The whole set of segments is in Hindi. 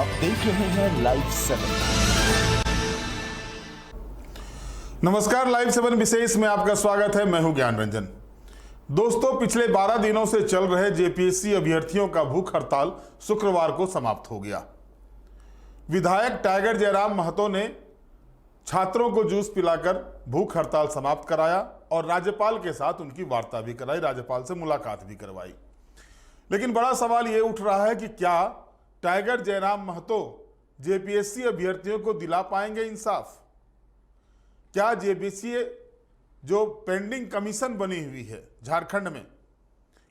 आप देख रहे हैं लाइव 7। नमस्कार, लाइव 7 विशेष में आपका स्वागत है। मैं हूं ज्ञान रंजन। दोस्तों, पिछले 12 दिनों से चल रहे जेपीएससी अभ्यर्थियों का भूख हड़ताल शुक्रवार को समाप्त हो गया। विधायक टाइगर जयराम महतो ने छात्रों को जूस पिलाकर भूख हड़ताल समाप्त कराया और राज्यपाल के साथ उनकी वार्ता भी कराई, राज्यपाल से मुलाकात भी करवाई। लेकिन बड़ा सवाल ये उठ रहा है कि क्या टाइगर जयराम महतो जेपीएससी अभ्यर्थियों को दिला पाएंगे इंसाफ? क्या जेपीएससी जो पेंडिंग कमीशन बनी हुई है झारखंड में,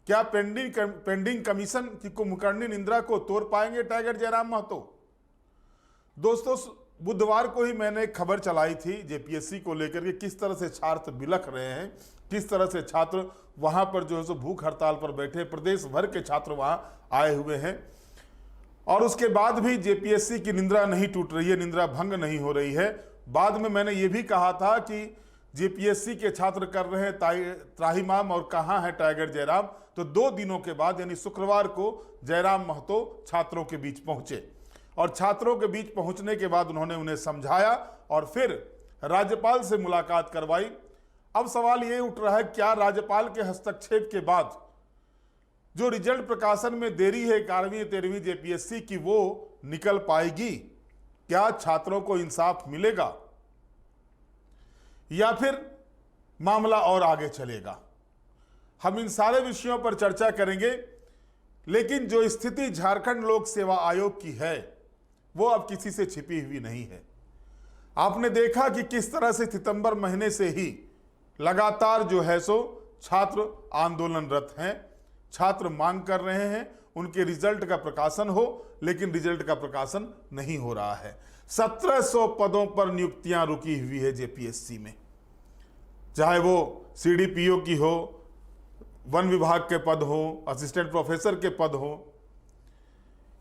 क्या पेंडिंग कमीशन की कुंभकर्णी निंदा को तोड़ पाएंगे टाइगर जयराम महतो? दोस्तों, बुधवार को ही मैंने एक खबर चलाई थी जेपीएससी को लेकर के, किस तरह से छात्र बिलख रहे हैं, किस तरह से छात्र वहां पर जो है सो भूख हड़ताल पर बैठे, प्रदेश भर के छात्र वहां आए हुए हैं और उसके बाद भी जेपीएससी की निंदा नहीं टूट रही है, निंदा भंग नहीं हो रही है। बाद में मैंने ये भी कहा था कि जेपीएससी के छात्र कर रहे हैं त्राहिमाम और कहाँ है टाइगर जयराम। तो 2 दिनों के बाद यानी शुक्रवार को जयराम महतो छात्रों के बीच पहुंचे और छात्रों के बीच पहुंचने के बाद उन्होंने उन्हें समझाया और फिर राज्यपाल से मुलाकात करवाई। अब सवाल ये उठ रहा है, क्या राज्यपाल के हस्तक्षेप के बाद जो रिजल्ट प्रकाशन में देरी है 11वीं 13वीं जेपीएससी की, वो निकल पाएगी? क्या छात्रों को इंसाफ मिलेगा या फिर मामला और आगे चलेगा? हम इन सारे विषयों पर चर्चा करेंगे। लेकिन जो स्थिति झारखंड लोक सेवा आयोग की है वो अब किसी से छिपी हुई नहीं है। आपने देखा कि किस तरह से सितंबर महीने से ही लगातार जो है सो छात्र आंदोलनरत हैं, छात्र मांग कर रहे हैं उनके रिजल्ट का प्रकाशन हो, लेकिन रिजल्ट का प्रकाशन नहीं हो रहा है। 1700 पदों पर नियुक्तियां रुकी हुई है जेपीएससी में, चाहे वो सीडीपीओ की हो, वन विभाग के पद हो, असिस्टेंट प्रोफेसर के पद हो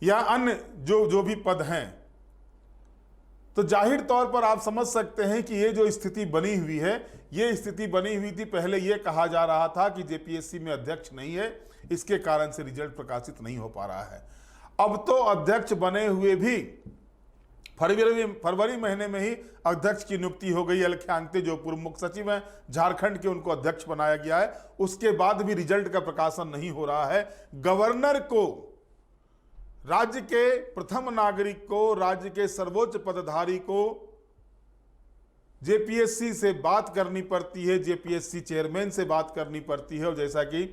या अन्य जो भी पद हैं। तो जाहिर तौर पर आप समझ सकते हैं कि ये जो स्थिति बनी हुई है, ये स्थिति बनी हुई थी। पहले ये कहा जा रहा था कि जेपीएससी में अध्यक्ष नहीं है, इसके कारण से रिजल्ट प्रकाशित नहीं हो पा रहा है। अब तो अध्यक्ष बने हुए भी फरवरी महीने में ही अध्यक्ष की नियुक्ति हो गई। अलख्यांगते जो पूर्व मुख्य सचिव हैं झारखंड के, उनको अध्यक्ष बनाया गया है। उसके बाद भी रिजल्ट का प्रकाशन नहीं हो रहा है। गवर्नर को, राज्य के प्रथम नागरिक को, राज्य के सर्वोच्च पदधारी को जेपीएससी से बात करनी पड़ती है, जेपीएससी चेयरमैन से बात करनी पड़ती है। और जैसा कि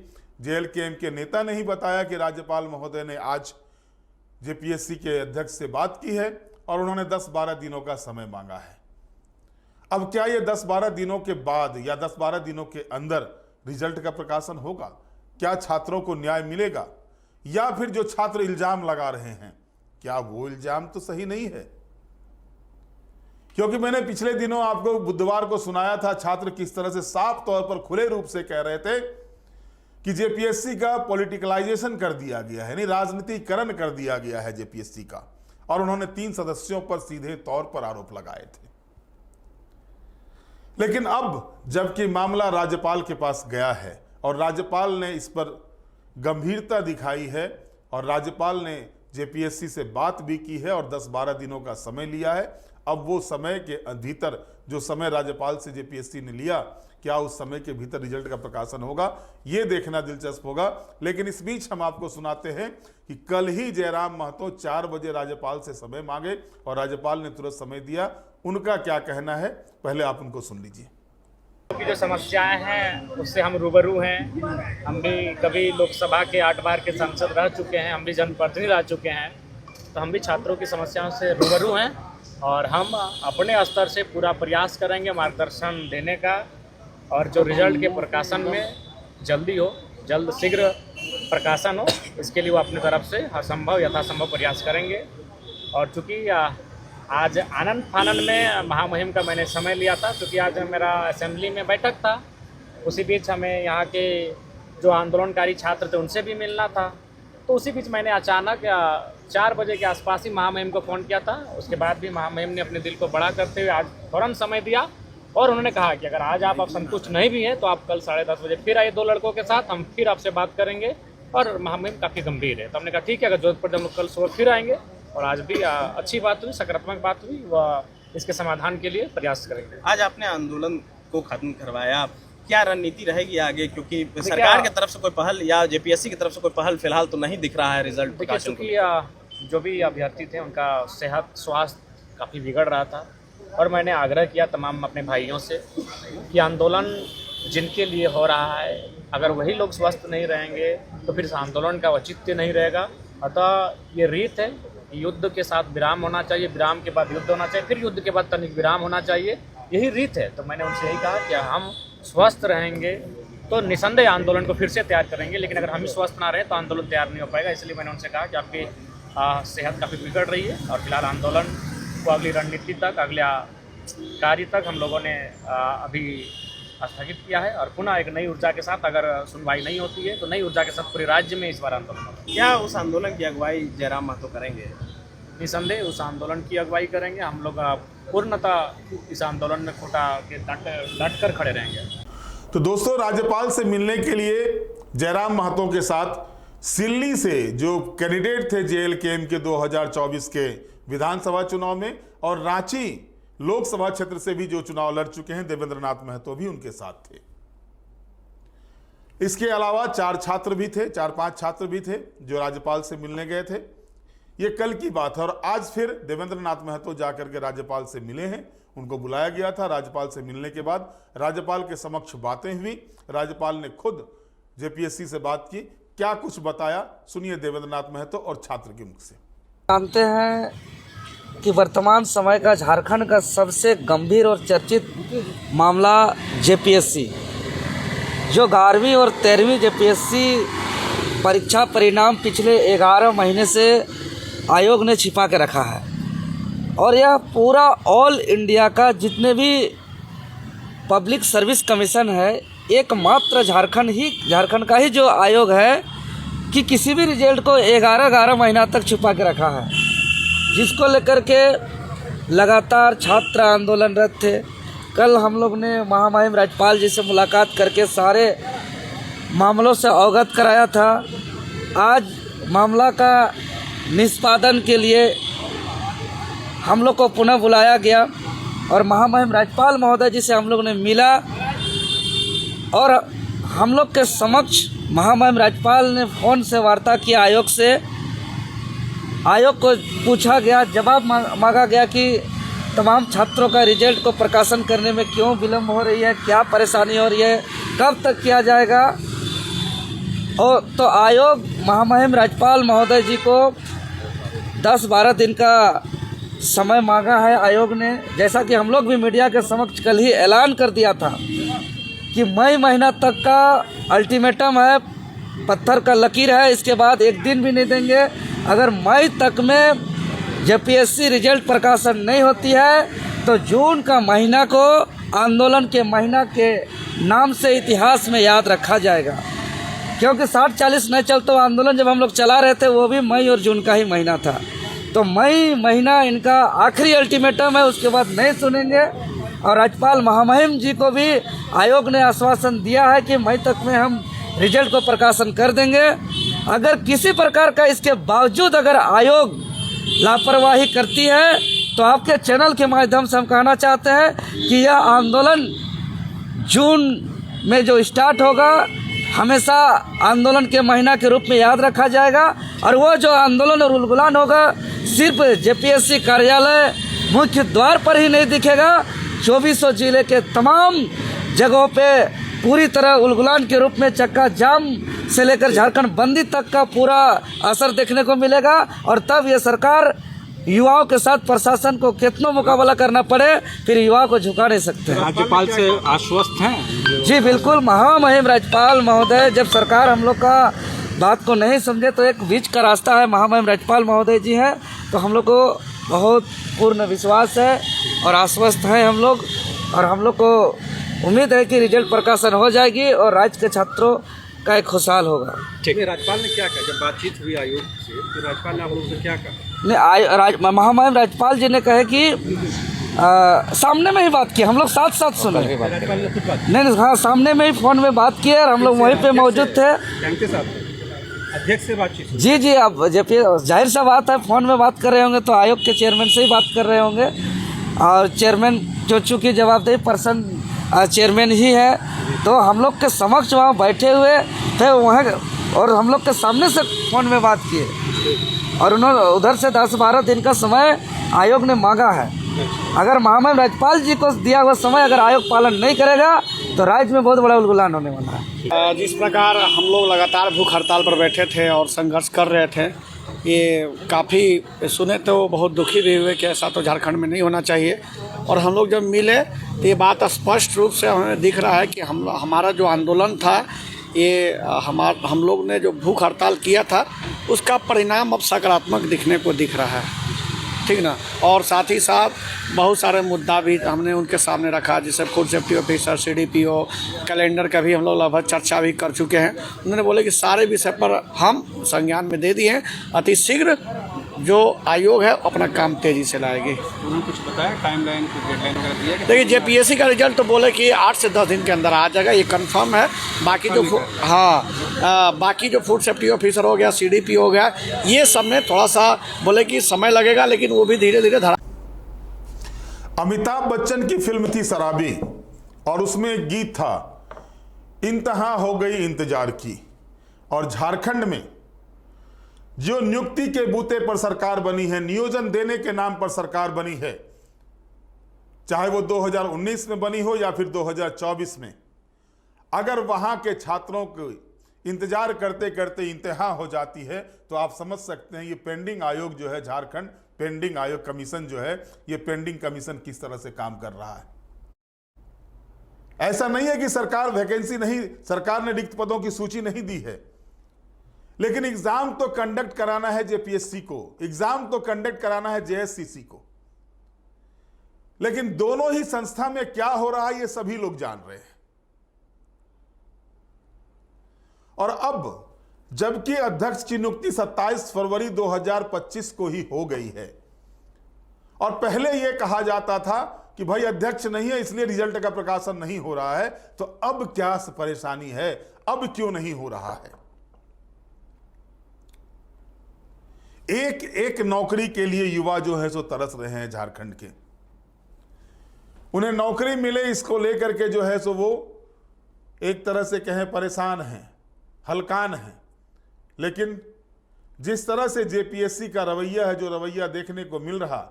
जेएलकेएम के नेता ने ही बताया कि राज्यपाल महोदय ने आज जेपीएससी के अध्यक्ष से बात की है और उन्होंने 10-12 दिनों का समय मांगा है। अब क्या ये 10-12 दिनों के बाद या 10-12 दिनों के अंदर रिजल्ट का प्रकाशन होगा? क्या छात्रों को न्याय मिलेगा? या फिर जो छात्र इल्जाम लगा रहे हैं, क्या वो इल्जाम तो सही नहीं है? क्योंकि मैंने पिछले दिनों आपको बुधवार को सुनाया था छात्र किस तरह से साफ तौर पर खुले रूप से कह रहे थे कि जेपीएससी का पॉलिटिकलाइजेशन कर दिया गया है, यानी राजनीतिकरण कर दिया गया है जेपीएससी का। और उन्होंने 3 सदस्यों पर सीधे तौर पर आरोप लगाए थे। लेकिन अब जबकि मामला राज्यपाल के पास गया है और राज्यपाल ने इस पर गंभीरता दिखाई है और राज्यपाल ने जेपीएससी से बात भी की है और 10-12 दिनों का समय लिया है। अब वो समय के भीतर, जो समय राज्यपाल से जेपीएससी ने लिया, क्या उस समय के भीतर रिजल्ट का प्रकाशन होगा, ये देखना दिलचस्प होगा। लेकिन इस बीच हम आपको सुनाते हैं कि कल ही जयराम महतो 4 बजे राज्यपाल से समय मांगे और राज्यपाल ने तुरंत समय दिया। उनका क्या कहना है, पहले आप उनको सुन लीजिए। की जो समस्याएं हैं उससे हम रूबरू हैं। हम भी कभी लोकसभा के 8 बार के सांसद रह चुके हैं, हम भी जनप्रतिनिधि रह चुके हैं, तो हम भी छात्रों की समस्याओं से रूबरू हैं और हम अपने स्तर से पूरा प्रयास करेंगे मार्गदर्शन देने का और जो रिजल्ट के प्रकाशन में जल्दी हो, जल्द शीघ्र प्रकाशन हो, इसके लिए वो अपनी तरफ से हरसंभव यथासंभव प्रयास करेंगे। और चूँकि आज आनंद फानंद में महामुहिम का मैंने समय लिया था, क्योंकि आज मेरा असेंबली में बैठक था, उसी बीच हमें यहाँ के जो आंदोलनकारी छात्र थे उनसे भी मिलना था। तो उसी बीच मैंने अचानक 4 बजे के आसपास ही महामहिम को फ़ोन किया था। उसके बाद भी महामहिम ने अपने दिल को बड़ा करते हुए आज फ़ौरन समय दिया और उन्होंने कहा कि अगर आज आप संतुष्ट नहीं भी हैं तो आप कल 10:30 बजे फिर आइए 2 लड़कों के साथ, हम फिर आपसे बात करेंगे। और महामहिम काफ़ी गंभीर है, तो हमने कहा ठीक है, अगर जरूरत पड़े हम लोग कल सुबह फिर आएंगे और आज भी अच्छी बात हुई, सकारात्मक बात हुई, वह इसके समाधान के लिए प्रयास करेंगे। आज आपने आंदोलन को खत्म करवाया, क्या रणनीति रहेगी आगे, क्योंकि सरकार की तरफ से कोई पहल या जेपीएससी की तरफ से कोई पहल फिलहाल तो नहीं दिख रहा है रिजल्ट प्रकाशन को? क्योंकि जो भी अभ्यर्थी थे उनका सेहत स्वास्थ्य काफ़ी बिगड़ रहा था और मैंने आग्रह किया तमाम अपने भाइयों से कि आंदोलन जिनके लिए हो रहा है अगर वही लोग स्वस्थ नहीं रहेंगे तो फिर इस आंदोलन का औचित्य नहीं रहेगा। अतः ये रीत है, युद्ध के साथ विराम होना चाहिए, विराम के बाद युद्ध होना चाहिए, फिर युद्ध के बाद तनिक विराम होना चाहिए, यही रीत है। तो मैंने उनसे यही कहा कि हम स्वस्थ रहेंगे तो निसंदेह आंदोलन को फिर से तैयार करेंगे, लेकिन अगर हम ही स्वस्थ ना रहें तो आंदोलन तैयार नहीं हो पाएगा। इसलिए मैंने उनसे कहा कि आपकी सेहत काफ़ी बिगड़ रही है और फिलहाल आंदोलन को अगली रणनीति तक, अगले कार्य तक हम लोगों ने अभी स्थगित किया है और पुनः एक नई ऊर्जा के साथ अगर सुनवाई नहीं होती है तो नई ऊर्जा के साथ पूरे राज्य में इस बार आंदोलन होगा। क्या उस आंदोलन की अगुवाई जयराम महतो करेंगे? निसंदेह उस आंदोलन की अगुवाई करेंगे। हम लोग पूर्णतः इस आंदोलन में खोटा के डट कर खड़े रहेंगे। तो दोस्तों, राज्यपाल से मिलने के लिए जयराम महतो के साथ सिल्ली से जो कैंडिडेट थे जेएलकेएम के 2024 के विधानसभा चुनाव में और रांची लोकसभा क्षेत्र से भी जो चुनाव लड़ चुके हैं देवेंद्र नाथ महतो भी उनके साथ थे। इसके अलावा 4 छात्र भी थे, 4-5 छात्र भी थे जो राज्यपाल से मिलने गए थे। ये कल की बात है और आज फिर देवेंद्र नाथ महतो जाकर के राज्यपाल से मिले हैं। उनको बुलाया गया था। राज्यपाल से मिलने के बाद राज्यपाल के समक्ष बातें हुई। राज्यपाल ने खुद जेपीएससी से बात की, क्या कुछ बताया, सुनिए देवेंद्र नाथ महतो और छात्र के मुख से। जानते हैं कि वर्तमान समय का झारखंड का सबसे गंभीर और चर्चित मामला जेपीएससी, जो 11वीं और 13वीं जेपीएससी परीक्षा परिणाम पिछले 11 महीने से आयोग ने छिपा के रखा है और यह पूरा ऑल इंडिया का जितने भी पब्लिक सर्विस कमीशन है, एकमात्र झारखंड का ही जो आयोग है कि किसी भी रिजल्ट को 11 महीना तक छुपा के रखा है, जिसको लेकर के लगातार छात्र आंदोलनरत थे। कल हम लोग ने महामहिम राज्यपाल जी से मुलाकात करके सारे मामलों से अवगत कराया था। आज मामला का निष्पादन के लिए हम लोग को पुनः बुलाया गया और महामहिम राज्यपाल महोदय जी से हम लोग ने मिला और हम लोग के समक्ष महामहिम राज्यपाल ने फ़ोन से वार्ता किया आयोग से। आयोग को पूछा गया, जवाब मांगा गया कि तमाम छात्रों का रिजल्ट को प्रकाशन करने में क्यों विलम्ब हो रही है, क्या परेशानी हो रही है, कब तक किया जाएगा। और तो आयोग महामहिम राज्यपाल महोदय जी को 10-12 दिन का समय मांगा है आयोग ने। जैसा कि हम लोग भी मीडिया के समक्ष कल ही ऐलान कर दिया था कि मई महीना तक का अल्टीमेटम है, पत्थर का लकीर है, इसके बाद एक दिन भी नहीं देंगे। अगर मई तक में जेपीएससी रिजल्ट प्रकाशन नहीं होती है तो जून का महीना को आंदोलन के महीना के नाम से इतिहास में याद रखा जाएगा, क्योंकि 60-40 नहीं चलता आंदोलन जब हम लोग चला रहे थे वो भी मई और जून का ही महीना था। तो मई महीना इनका आखिरी अल्टीमेटम है, उसके बाद नहीं सुनेंगे। और राज्यपाल महामहिम जी को भी आयोग ने आश्वासन दिया है कि मई तक में हम रिजल्ट को प्रकाशन कर देंगे। अगर किसी प्रकार का इसके बावजूद अगर आयोग लापरवाही करती है तो आपके चैनल के माध्यम से हम कहना चाहते हैं कि यह आंदोलन जून में जो स्टार्ट होगा हमेशा आंदोलन के महीना के रूप में याद रखा जाएगा। और वो जो आंदोलन और उलगुलान होगा सिर्फ जेपीएससी कार्यालय मुख्य द्वार पर ही नहीं दिखेगा, 2400 जिले के तमाम जगहों पे पूरी तरह उलगुलान के रूप में चक्का जाम से लेकर झारखंड बंदी तक का पूरा असर देखने को मिलेगा। और तब ये सरकार युवाओं के साथ प्रशासन को कितना मुकाबला करना पड़े फिर युवाओं को झुका नहीं सकते। राज्यपाल से आश्वस्त हैं? जी बिल्कुल, महामहिम राज्यपाल महोदय जब सरकार हम लोग का बात को नहीं समझे तो एक बीच का रास्ता है, महामहिम राज्यपाल महोदय जी हैं, तो हम लोग को बहुत पूर्ण विश्वास है और आश्वस्त हैं हम लोग। और हम लोग को उम्मीद है कि रिजल्ट प्रकाशन हो जाएगी और राज्य के छात्रों का एक खुशहाल होगा। ठीक है। राज्यपाल ने क्या कहा जब बातचीत हुई आयोग से, तो राज्यपाल ने आप लोगों से क्या कहा? महामहिम राज्यपाल जी ने कहे कि सामने में ही बात की, हम लोग साथ साथ सुने। राज्यपाल ने खुद बात नहीं, हाँ, सामने में ही फ़ोन में बात की और हम लोग वहीं पे मौजूद थे। अध्यक्ष से बातचीत हुई? जी जी, अब जेपीएससी जाहिर सा बात है, फ़ोन में बात कर रहे होंगे तो आयोग के चेयरमैन से ही बात कर रहे होंगे, और चेयरमैन जो चूँकि जवाबदेही पर्सन चेयरमैन ही है, तो हम लोग के समक्ष वहाँ बैठे हुए थे वहाँ, और हम लोग के सामने से फ़ोन में बात किए, और उन्होंने उधर से 10-12 दिन का समय आयोग ने मांगा है। अगर महामहिम राज्यपाल जी को दिया हुआ समय अगर आयोग पालन नहीं करेगा तो राज्य में बहुत बड़ा उलगुलान होने वाला है। जिस प्रकार हम लोग लगातार भूख हड़ताल पर बैठे थे और संघर्ष कर रहे थे, ये काफ़ी सुने तो बहुत दुखी भी हुए कि ऐसा तो झारखंड में नहीं होना चाहिए। और हम लोग जब मिले तो ये बात स्पष्ट रूप से हमें दिख रहा है कि हमारा जो आंदोलन था, ये हम लोग ने जो भूख हड़ताल किया था उसका परिणाम अब सकारात्मक दिखने को दिख रहा है, ठीक ना। और साथ ही साथ बहुत सारे मुद्दा भी हमने उनके सामने रखा, जैसे food safety officer, CDPO, calendar का भी हम लोग लगभग चर्चा भी कर चुके हैं। उन्होंने बोले कि सारे विषय पर हम संज्ञान में दे दिए हैं, अति शीघ्र जो आयोग है अपना काम तेज़ी से लाएगी। उन्होंने कुछ बताया टाइमलाइन, कुछ डेडलाइन वगैरह दिया? देखिए JPSC का रिजल्ट तो बोले कि 8 से 10 दिन के अंदर आ जाएगा, ये कंफर्म है। बाकी जो बाकी जो फूड सेफ्टी ऑफिसर हो गया, CDP हो गया, ये सब में थोड़ा सा बोले कि समय लगेगा, लेकिन वो भी धीरे धीरे धरा। अमिताभ बच्चन की फिल्म थी शराबी, और उसमें एक गीत था, इंतहा हो गई इंतजार की। और झारखंड में जो नियुक्ति के बूते पर सरकार बनी है, नियोजन देने के नाम पर सरकार बनी है, चाहे वो 2019 में बनी हो या फिर 2024 में, अगर वहां के छात्रों को इंतजार करते करते इंतहा हो जाती है तो आप समझ सकते हैं ये पेंडिंग आयोग जो है, झारखंड पेंडिंग आयोग कमीशन जो है, ये पेंडिंग कमीशन किस तरह से काम कर रहा है। ऐसा नहीं है कि सरकार वैकेंसी नहीं, सरकार ने रिक्त पदों की सूची नहीं दी है, लेकिन एग्जाम तो कंडक्ट कराना है JPSC को, एग्जाम तो कंडक्ट कराना है JSCC को। लेकिन दोनों ही संस्था में क्या हो रहा है ये सभी लोग जान रहे हैं। और अब जबकि अध्यक्ष की नियुक्ति 27 फरवरी 2025 को ही हो गई है, और पहले यह कहा जाता था कि भाई अध्यक्ष नहीं है इसलिए रिजल्ट का प्रकाशन नहीं हो रहा है, तो अब क्या परेशानी है, अब क्यों नहीं हो रहा है। एक एक नौकरी के लिए युवा जो है सो तरस रहे हैं झारखंड के, उन्हें नौकरी मिले इसको लेकर के जो है सो वो एक तरह से कहें परेशान हैं, हलकान हैं। लेकिन जिस तरह से JPSC का रवैया है, जो रवैया देखने को मिल रहा,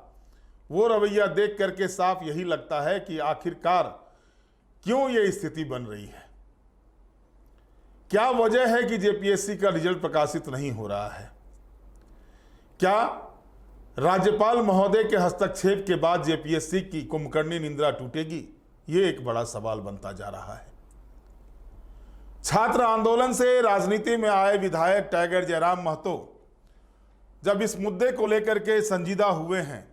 वो रवैया देख करके साफ यही लगता है कि आखिरकार क्यों ये स्थिति बन रही है, क्या वजह है कि JPSC का रिजल्ट प्रकाशित नहीं हो रहा है। क्या राज्यपाल महोदय के हस्तक्षेप के बाद JPSC की कुंभकर्णी निंद्रा टूटेगी, ये एक बड़ा सवाल बनता जा रहा है। छात्र आंदोलन से राजनीति में आए विधायक टाइगर जयराम महतो जब इस मुद्दे को लेकर के संजीदा हुए हैं,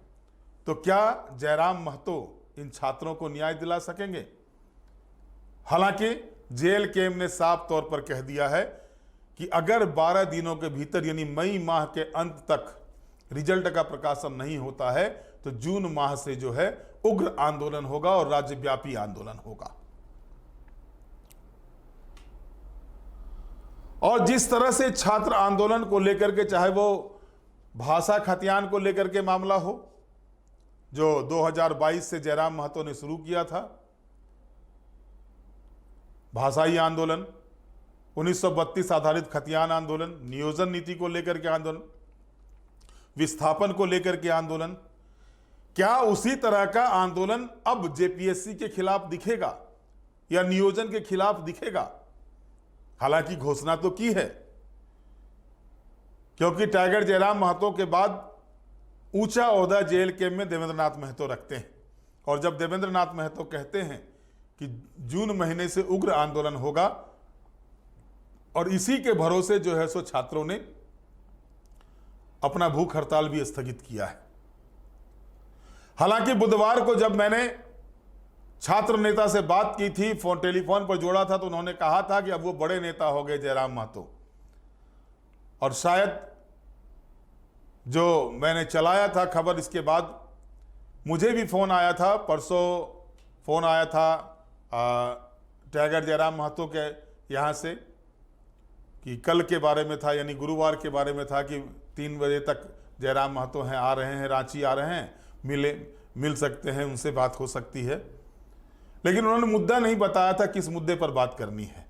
तो क्या जयराम महतो इन छात्रों को न्याय दिला सकेंगे। हालांकि JLKM ने साफ तौर पर कह दिया है कि अगर 12 दिनों के भीतर यानी मई माह के अंत तक रिजल्ट का प्रकाशन नहीं होता है तो जून माह से जो है उग्र आंदोलन होगा और राज्यव्यापी आंदोलन होगा। और जिस तरह से छात्र आंदोलन को लेकर के, चाहे वो भाषा खतियान को लेकर के मामला हो जो 2022 से जयराम महतो ने शुरू किया था, भाषाई आंदोलन, 1932 आधारित खतियान आंदोलन, नियोजन नीति को लेकर के आंदोलन, विस्थापन को लेकर के आंदोलन, क्या उसी तरह का आंदोलन अब JPSC के खिलाफ दिखेगा या नियोजन के खिलाफ दिखेगा। हालांकि घोषणा तो की है, क्योंकि टाइगर जयराम महतो के बाद ऊंचा ओहदा JLKM में देवेंद्र नाथ महतो रखते हैं, और जब देवेंद्र नाथ महतो कहते हैं कि जून महीने से उग्र आंदोलन होगा, और इसी के भरोसे जो है सो छात्रों ने अपना भूख हड़ताल भी स्थगित किया है। हालांकि बुधवार को जब मैंने छात्र नेता से बात की थी, टेलीफोन पर जोड़ा था, तो उन्होंने कहा था कि अब वो बड़े नेता हो गए जयराम महतो, और शायद जो मैंने चलाया था खबर, इसके बाद मुझे भी फोन आया था, परसों फोन आया था टाइगर जयराम महतो के यहाँ से कि कल के बारे में था, यानी गुरुवार के बारे में था कि 3 बजे तक जयराम महतो हैं, आ रहे हैं, रांची आ रहे हैं, मिल सकते हैं, उनसे बात हो सकती है। लेकिन उन्होंने मुद्दा नहीं बताया था किस मुद्दे पर बात करनी है।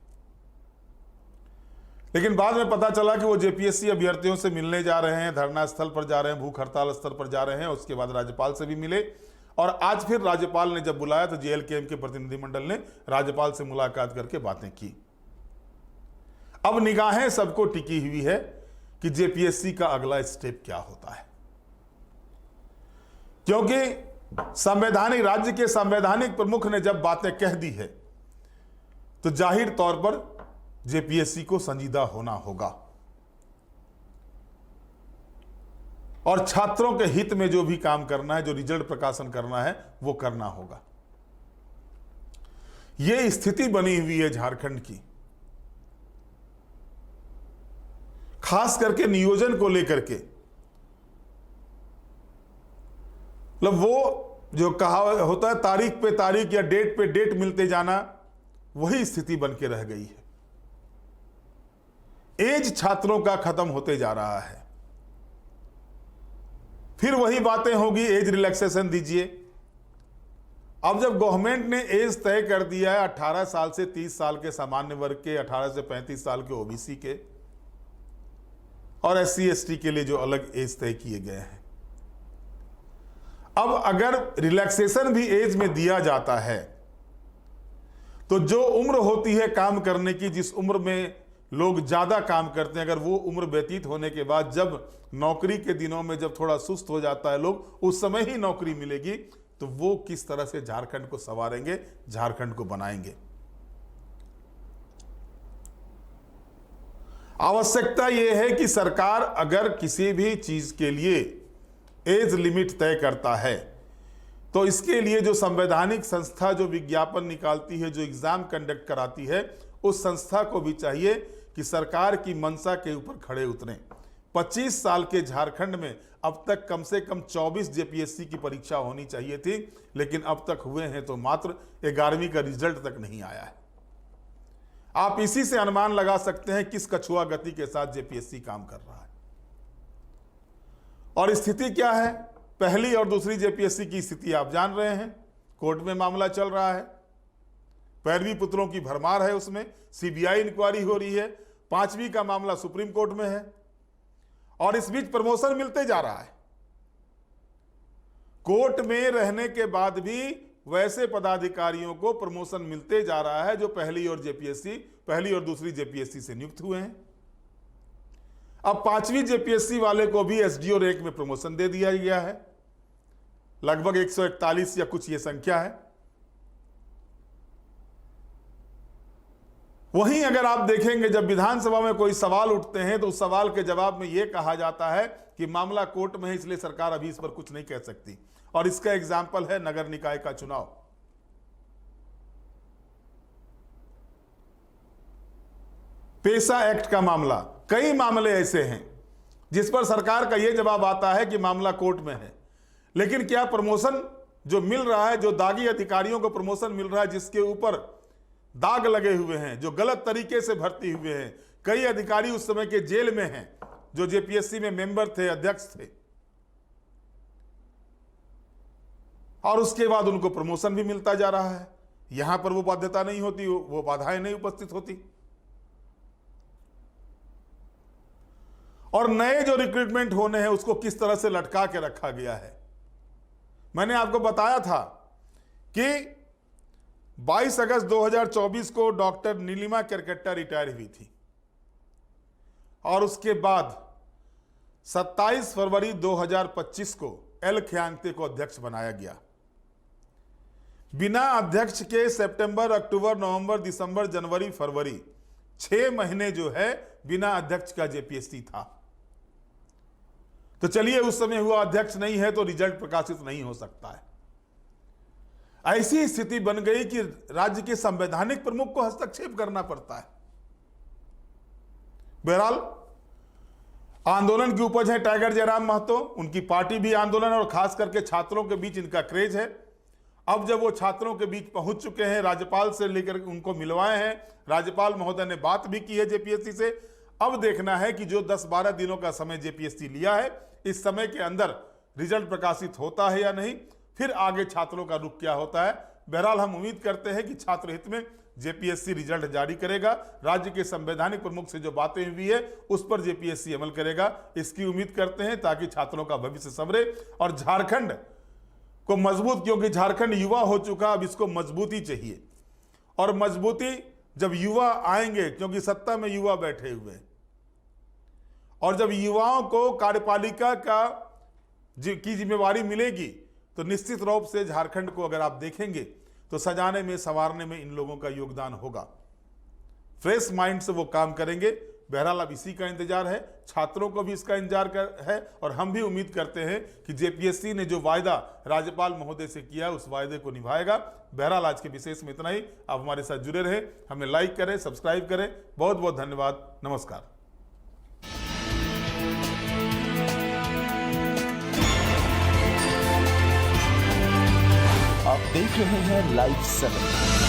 लेकिन बाद में पता चला कि वो जेपीएससी अभ्यर्थियों से मिलने जा रहे हैं, धरना स्थल पर जा रहे हैं, भूख हड़ताल स्थल पर जा रहे हैं। उसके बाद राज्यपाल से भी मिले और आज फिर राज्यपाल ने जब बुलाया तो जेएलकेएम के प्रतिनिधिमंडल ने राज्यपाल से मुलाकात करके बातें की। अब निगाहें सबको टिकी हुई है कि जेपीएससी का अगला स्टेप क्या होता है, क्योंकि संवैधानिक राज्य के संवैधानिक प्रमुख ने जब बातें कह दी है तो जाहिर तौर पर जेपीएससी को संजीदा होना होगा और छात्रों के हित में जो भी काम करना है, जो रिजल्ट प्रकाशन करना है, वो करना होगा। यह स्थिति बनी हुई है झारखंड की, खास करके नियोजन को लेकर के। मतलब वो जो कहा होता है तारीख पे तारीख या डेट पे डेट मिलते जाना, वही स्थिति बन के रह गई है। एज छात्रों का खत्म होते जा रहा है। फिर वही बातें होगी, एज रिलैक्सेशन दीजिए। अब जब गवर्नमेंट ने एज तय कर दिया है 18 साल से 30 साल के सामान्य वर्ग के, 18 से 35 साल के ओबीसी के, और एससी एसटी के लिए जो अलग एज तय किए गए हैं, अब अगर रिलैक्सेशन भी एज में दिया जाता है तो जो उम्र होती है काम करने की, जिस उम्र में लोग ज्यादा काम करते हैं, अगर वो उम्र व्यतीत होने के बाद जब नौकरी के दिनों में जब थोड़ा सुस्त हो जाता है लोग, उस समय ही नौकरी मिलेगी, तो वो किस तरह से झारखंड को संवारेंगे, झारखंड को बनाएंगे। आवश्यकता यह है कि सरकार अगर किसी भी चीज के लिए एज लिमिट तय करता है तो इसके लिए जो संवैधानिक संस्था जो विज्ञापन निकालती है, जो एग्जाम कंडक्ट कराती है, उस संस्था को भी चाहिए कि सरकार की मंशा के ऊपर खड़े उतरें। 25 साल के झारखंड में अब तक कम से कम 24 जेपीएससी की परीक्षा होनी चाहिए थी, लेकिन अब तक हुए हैं तो मात्र 11वीं का रिजल्ट तक नहीं आया है। आप इसी से अनुमान लगा सकते हैं किस कछुआ गति के साथ जेपीएससी काम कर रहा है। और स्थिति क्या है, पहली और दूसरी जेपीएससी की स्थिति आप जान रहे हैं। कोर्ट में मामला चल रहा है, पैरवी पुत्रों की भरमार है, उसमें सीबीआई इंक्वायरी हो रही है, 5वीं का मामला सुप्रीम कोर्ट में है, और इस बीच प्रमोशन मिलते जा रहा है। कोर्ट में रहने के बाद भी वैसे पदाधिकारियों को प्रमोशन मिलते जा रहा है जो पहली और दूसरी जेपीएससी से नियुक्त हुए हैं। अब 5वीं जेपीएससी वाले को भी एसडीओ रैंक में प्रमोशन दे दिया गया है, लगभग 141 या कुछ ये संख्या है। वहीं अगर आप देखेंगे जब विधानसभा में कोई सवाल उठते हैं तो उस सवाल के जवाब में यह कहा जाता है कि मामला कोर्ट में है, इसलिए सरकार अभी इस पर कुछ नहीं कह सकती। और इसका एग्जाम्पल है नगर निकाय का चुनाव। पेशा एक्ट का मामला, कई मामले ऐसे हैं जिस पर सरकार का यह जवाब आता है कि मामला कोर्ट में है, लेकिन क्या प्रमोशन जो मिल रहा है, जो दागी अधिकारियों को प्रमोशन मिल रहा है, जिसके ऊपर दाग लगे हुए हैं, जो गलत तरीके से भर्ती हुए हैं, कई अधिकारी उस समय के जेल में हैं जो जेपीएससी में मेंबर थे, अध्यक्ष थे, और उसके बाद उनको प्रमोशन भी मिलता जा रहा है। यहां पर वो बाध्यता नहीं होती, वो बाधाएं नहीं उपस्थित होती। और नए जो रिक्रूटमेंट होने हैं उसको किस तरह से लटका के रखा गया है। मैंने आपको बताया था कि 22 अगस्त 2024 को डॉक्टर नीलिमा केरकेट्टा रिटायर हुई थी और उसके बाद 27 फरवरी 2025 को एल खयांगते को अध्यक्ष बनाया गया। बिना अध्यक्ष के सितंबर, अक्टूबर, नवंबर, दिसंबर, जनवरी, फरवरी 6 महीने जो है बिना अध्यक्ष का जेपीएससी था। तो चलिए, उस समय हुआ अध्यक्ष नहीं है तो रिजल्ट प्रकाशित नहीं हो सकता है। ऐसी स्थिति बन गई कि राज्य के संवैधानिक प्रमुख को हस्तक्षेप करना पड़ता है। बहरहाल आंदोलन की उपज है टाइगर जयराम महतो, उनकी पार्टी भी आंदोलन, और खास करके छात्रों के बीच इनका क्रेज है। अब जब वो छात्रों के बीच पहुंच चुके हैं, राज्यपाल से लेकर उनको मिलवाए हैं, राज्यपाल महोदय ने बात भी की है जेपीएससी से, अब देखना है कि जो 10-12 दिनों का समय जेपीएससी लिया है, इस समय के अंदर रिजल्ट प्रकाशित होता है या नहीं, फिर आगे छात्रों का रुख क्या होता है। बहरहाल हम उम्मीद करते हैं कि छात्र हित में जेपीएससी रिजल्ट जारी करेगा। राज्य के संवैधानिक प्रमुख से जो बातें हुई है उस पर जेपीएससी अमल करेगा, इसकी उम्मीद करते हैं, ताकि छात्रों का भविष्य संवरे और झारखंड को मजबूत, क्योंकि झारखंड युवा हो चुका, अब इसको मजबूती चाहिए। और मजबूती जब युवा आएंगे, क्योंकि सत्ता में युवा बैठे हुए हैं, और जब युवाओं को कार्यपालिका की जिम्मेवारी मिलेगी, तो निश्चित रूप से झारखंड को अगर आप देखेंगे तो सजाने में, संवारने में इन लोगों का योगदान होगा। फ्रेश माइंड से वो काम करेंगे। बहरहाल अब इसी का इंतजार है, छात्रों को भी इसका इंतजार है, और हम भी उम्मीद करते हैं कि जेपीएससी ने जो वायदा राज्यपाल महोदय से किया उस वायदे को निभाएगा। बहरहाल आज के विशेष में इतना ही। आप हमारे साथ जुड़े रहे, हमें लाइक करें, सब्सक्राइब करें। बहुत बहुत धन्यवाद। नमस्कार। आप देख रहे हैं लाइव 7।